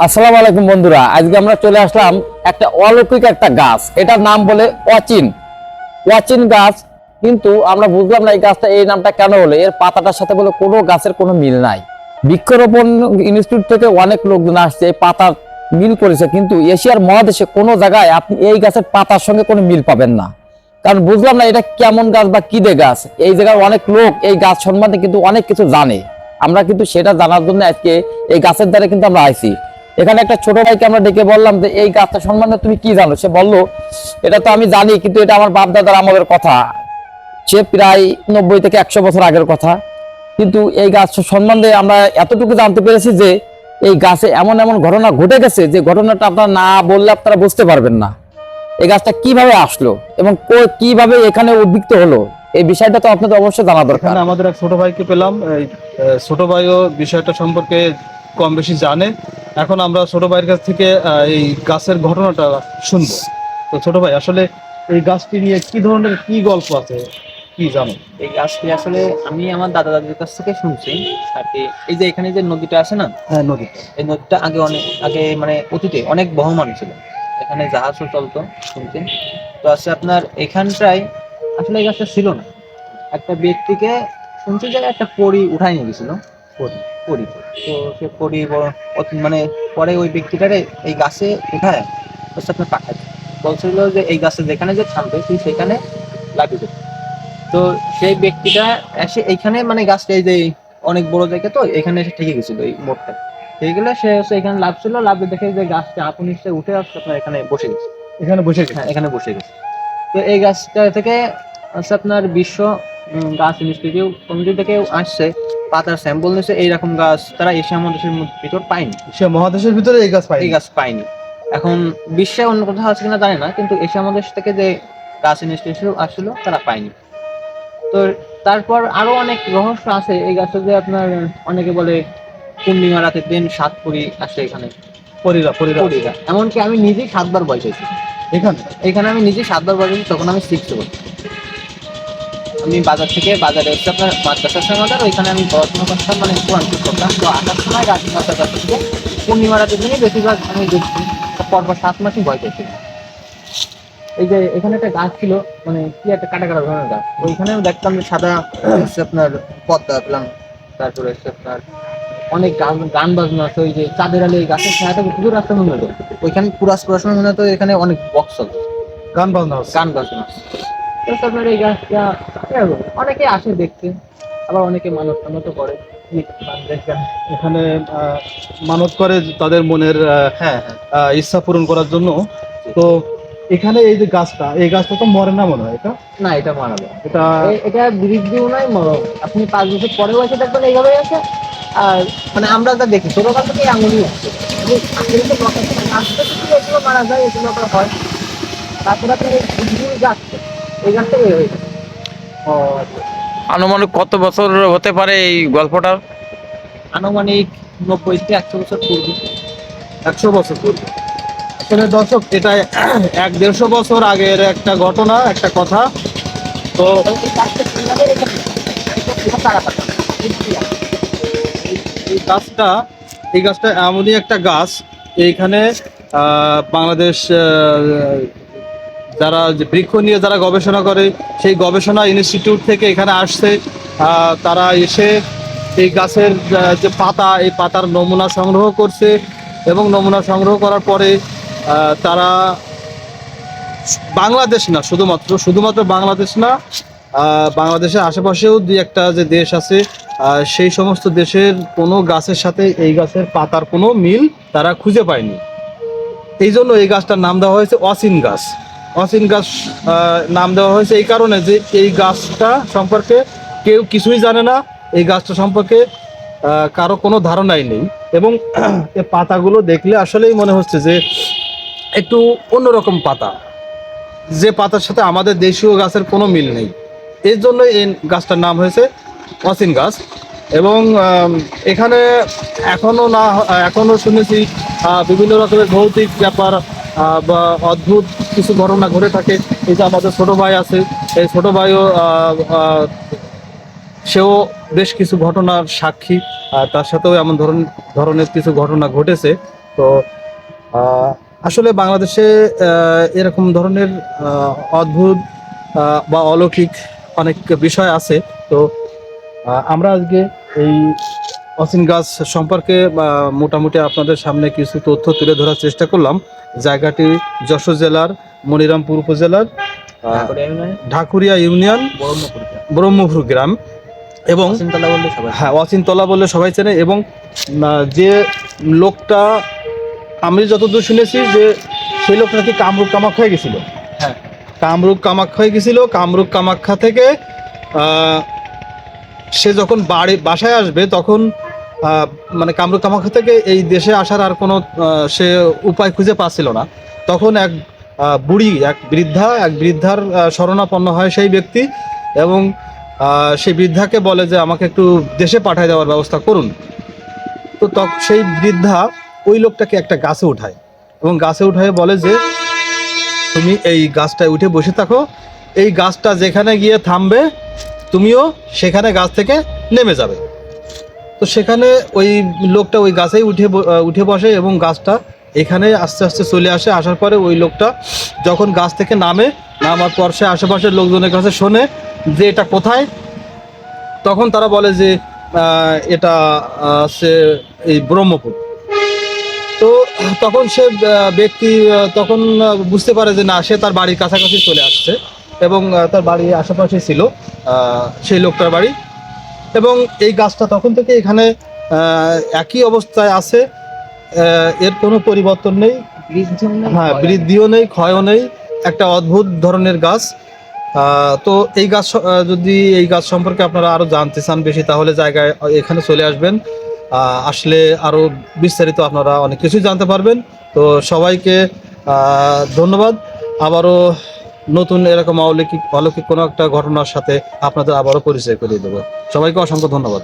আসসালামু আলাইকুম বন্ধুরা, আজকে আমরা চলে আসলাম একটা অলৌকিক একটা গাছ। এটার নাম বলে অচিন। অচিন গাছ, কিন্তু আমরা বুঝলাম না এই গাছটা এই নামটা কেন হলো। এর পাতাটার সাথে বলে কোনো গাছের কোনো মিল নাই। বৃক্ষরোপণ ইনস্টিটিউট থেকে অনেক লোকজন আসছে, এই পাতার মিল করেছে, কিন্তু এশিয়ার মহাদেশে কোনো জায়গায় আপনি এই গাছের পাতার সঙ্গে কোনো মিল পাবেন না। কারণ বুঝলাম না এটা কেমন গাছ বা কি দে গাছ। এই জায়গায় অনেক লোক এই গাছ সম্বন্ধে কিন্তু অনেক কিছু জানে। আমরা কিন্তু সেটা জানার জন্য আজকে এই গাছের দ্বারা কিন্তু আমরা আইছি। এখানে একটা ছোট ভাইকে আমরা ডেকে বললাম যে এই গাছটা সম্বন্ধে তুমি কি জানো। সে বললো এটা তো আমি জানি, কিন্তু এটা আমার বাপ দাদার আমাদের কথা, সে প্রায় 90 থেকে 100 বছর আগের কথা। কিন্তু এই গাছ সম্বন্ধে আমরা এতটুকু জানতে পেরেছি যে এই গাছে এমন এমন ঘটনা ঘটে গেছে যে ঘটনাটা আপনারা না বললে আপনারা বুঝতে পারবেন না। এই গাছটা কিভাবে আসলো এবং কিভাবে এখানে উদ্বৃত্ত হলো, এই বিষয়টা তো আপনাদের অবশ্যই জানা দরকার। এখানে আমাদের এক ছোট ভাইকে পেলাম। এই ছোট ভাইও বিষয়টা সম্পর্কে কম বেশি জানে। এখন আমরা ছোট ভাইয়ের কাছ থেকে এই গাছের ঘটনাটা শুনবো। তো ছোট ভাই, আসলে এই গাছটি নিয়ে কি ধরনের কি গল্প আছে, কি জানো? এই গাছটি আসলে আমি আমার দাদা দাদির কাছ থেকে শুনছি আর কি। এই যে এখানে যে নদীটা আছে না, হ্যাঁ, নদীটা। এই নদীটা আগে অনেক আগে মানে অতীতে অনেক বহমান ছিল, এখানে জাহাজও চলতো শুনছি। তো আছে আপনার এখানটায় আসলে এই গাছটা ছিল না। একটা ব্যক্তিকে শুনছি যে একটা পরী উঠাই নিয়ে গেছিল। পরী পরী তো সে পরী মানে পরে ওই ব্যক্তিটারে এই গাছে উঠায় হচ্ছে আপনার পাঠায় বলছিল যে এই গাছে যেখানে যে থামবে তুই সেখানে লাগিয়ে দেবে। তো সেই ব্যক্তিটা এসে এইখানে মানে গাছটা এই যে অনেক বড় জায়গা, তো এখানে এসে ঠেকে গেছিল এই মোড়টা। ঠেকে গেলে সে হচ্ছে এখানে লাভ ছিল, লাভে দেখে যে গাছটা আপন ইচ্ছে উঠে আসছে আপনার এখানে বসে গেছে। এখানে বসে গেছে। হ্যাঁ, এখানে বসে গেছে। তো এই গাছটা থেকে হচ্ছে আপনার বিশ্ব গাছ ইনস্টিটিউট কমিটি থেকে আসছে, পাতার স্যাম্পল নিয়েছে। এইরকম গাছ তারা এশিয়া মহাদেশের ভিতর পায়নি, সে মহাদেশের ভিতরে এই গাছ পাই। এই গাছ পায়নি। এখন বিশ্বে অন্য কোথাও আছে কিনা জানি না, কিন্তু এশিয়া মহাদেশ থেকে যে গাছ ইনস্টিটিউট আসছিল তারা পায়নি। তো তারপর আরো অনেক রহস্য আছে এই গাছে, যে আপনার অনেকে বলে পূর্ণিমা রাতের দিন সাত পরি আসে এখানে, পরীরা পরীরা পরীরা। এমনকি আমি নিজেই 7 বার বয়সেছি এখানে। এখানে, আমি নিজেই 7 বার বয়সেছি, তখন আমি 6 পড়ি। আমি বাজারে হচ্ছে আপনার মাদ্রাসার সমাদার ওইখানে আমি পড়াশোনা করতাম, মানে কোরআন করতাম। তো আসার সময় রাতে মাদ্রাসা থেকে পূর্ণিমা রাতের দিনই বেশিরভাগ আমি দেখছি। পরপর 7 মাসই ভয় পেয়েছি। এই যে এখানে একটা গাছ ছিল, মানে কি একটা কাটা কাটা ধরনের গাছ, ওইখানেও দেখতাম যে সাদা হচ্ছে আপনার পদ্মা পেলাম। তারপরে হচ্ছে আপনার অনেক গান বাজনা আছে। ওই যে চাঁদের আলী এই গাছের ছায়াটা পুরো রাস্তা মনে হতো, ওইখানে পুরো পড়াশোনা মনে হতো। এখানে অনেক বক্স হতো, গান বাজনা হচ্ছে। গান বাজনা আছে। তো আপনার এই গাছটা অনেকে আসে দেখতে, আবার অনেকে মানত টানত করে দেখবেন। এখানে মানত করে তাদের মনের হ্যাঁ, ইচ্ছা পূরণ করার জন্য। তো এখানে এই যে গাছটা, এই গাছটা তো মরে না মনে হয়। এটা না, এটা মানাবে, এটা এটা বৃদ্ধিও নাই মরম। আপনি 5 বছর পরেও এসে দেখবেন এইভাবেই আছে। আর মানে আমরা যা দেখি ছোটকাল থেকে আঙুলই আছে। আসলে তো গাছটা যদি এগুলো মারা যায়, এগুলো আবার হয়। তারপরে আপনি এই বৃদ্ধির গাছ, এই গাছটা বের হয়ে যায়। ও, আনুমানিক কত বছর হতে পারে এই গল্পটা? আনুমানিক 90 থেকে 100 বছর পূর্বে। 100 বছর পূর্বে। আসলে দর্শক, এটা 100-150 বছর আগের একটা ঘটনা, একটা কথা। তো এই গাছটা কিভাবে এখানে এটা তারা পাতা এই গাছটা এই গাছটা এমনই একটা গাছ। এইখানে বাংলাদেশ যারা যে বৃক্ষ নিয়ে যারা গবেষণা করে, সেই গবেষণা ইনস্টিটিউট থেকে এখানে আসছে। তারা এসে এই গাছের যে পাতা, এই পাতার নমুনা সংগ্রহ করছে, এবং নমুনা সংগ্রহ করার পরে তারা বাংলাদেশ না, শুধুমাত্র বাংলাদেশ না, বাংলাদেশের আশেপাশেও দুই একটা যে দেশ আছে, সেই সমস্ত দেশের কোনো গাছের সাথে এই গাছের পাতার কোনো মিল তারা খুঁজে পায়নি। এই জন্য এই গাছটার নাম দেওয়া হয়েছে অচিন গাছ। অচিন গাছ নাম দেওয়া হয়েছে এই কারণে যে এই গাছটা সম্পর্কে কেউ কিছুই জানে না। এই গাছটা সম্পর্কে কারো কোনো ধারণাই নেই, এবং এই পাতাগুলো দেখলে আসলেই মনে হচ্ছে যে একটু অন্যরকম পাতা, যে পাতার সাথে আমাদের দেশীয় গাছের কোনো মিল নেই। এর জন্য এই গাছটার নাম হয়েছে অচিন গাছ। এবং এখানে এখনো শুনেছি বিভিন্ন রকমের ভৌতিক ব্যাপার বা অদ্ভুত কিছু ঘটনা ঘটে থাকে। এই যে আমাদের ছোট ভাই আছে, এই ছোট ভাইও সেও বেশ কিছু ঘটনার সাক্ষী। তার সাথেও এমন ধরনের কিছু ঘটনা ঘটেছে। তো আসলে বাংলাদেশে এরকম ধরনের অদ্ভুত বা অলৌকিক অনেক বিষয় আছে। তো আমরা আজকে এই অচিন গাছ সম্পর্কে মোটামুটি আপনাদের সামনে কিছু তথ্য তুলে ধরার চেষ্টা করলাম। জায়গাটি যশোর জেলার মনিরামপুর উপজেলার তারপরে এমনি ঢাকুরিয়া ইউনিয়ন ব্রহ্মপুর গ্রাম। ব্রহ্মপুর গ্রাম এবং অচিনতলা বললে সবাই হ্যাঁ অচিনতলা বললে সবাই চেনে। এবং যে লোকটা আমি যতদূর শুনেছি যে সেই লোকটা নাকি কামরূপ কামাখ্যায় গেছিল। হ্যাঁ। কামরূপ কামাখ্যায় গেছিল। কামরূপ কামাখ্যা থেকে সে যখন বাসায় আসবে তখন মানে কামরূপ কামাখ্যা থেকে এই দেশে আসার আর কোনো সে উপায় খুঁজে পাচ্ছিল না। তখন এক বুড়ি এক বৃদ্ধার শরণাপন্ন হয় সেই ব্যক্তি এবং সেই বৃদ্ধাকে বলে যে আমাকে একটু দেশে পাঠিয়ে দেওয়ার ব্যবস্থা করুন। তো সেই বৃদ্ধা ওই লোকটাকে একটা গাছে উঠায় এবং গাছে উঠায় বলে যে তুমি এই গাছটায় উঠে বসে থাকো, এই গাছটা যেখানে গিয়ে থামবে তুমিও সেখানে গাছ থেকে নেমে যাবে। তো সেখানে ওই লোকটা ওই গাছেই উঠে বসে এবং গাছটা এখানে আস্তে আস্তে চলে আসে। আসার পরে ওই লোকটা যখন গাছ থেকে নামার পর সে আশেপাশের লোকজনের কাছে শোনে যে এটা কোথায়। তখন তারা বলে যে এটা সে এই ব্রহ্মপুর। তো তখন সে ব্যক্তি তখন বুঝতে পারে যে না, সে তার বাড়ির কাছাকাছি চলে আসছে এবং তার বাড়ির আশেপাশে ছিল সেই লোকটার বাড়ি। এবং এই গাছটা তখন থেকে এখানে একই অবস্থায় আছে, এর কোনো পরিবর্তন নেই। বৃদ্ধিও নেই, হ্যাঁ, ক্ষয়ও নেই। বৃদ্ধিও নেই, ক্ষয়ও নেই, একটা অদ্ভুত ধরনের গাছ। তো এই গাছ যদি এই গাছ সম্পর্কে আপনারা আরো জানতে চান বেশি, তাহলে জায়গায় এখানে চলে আসবেন। আসলে আরো বিস্তারিত আপনারা অনেক কিছুই জানতে পারবেন। তো সবাইকে ধন্যবাদ। আবারও নতুন এরকম অলৌকিক কোনো একটা ঘটনার সাথে আপনাদের আবারও পরিচয় করিয়ে দেবো। সবাইকে অসংখ্য ধন্যবাদ।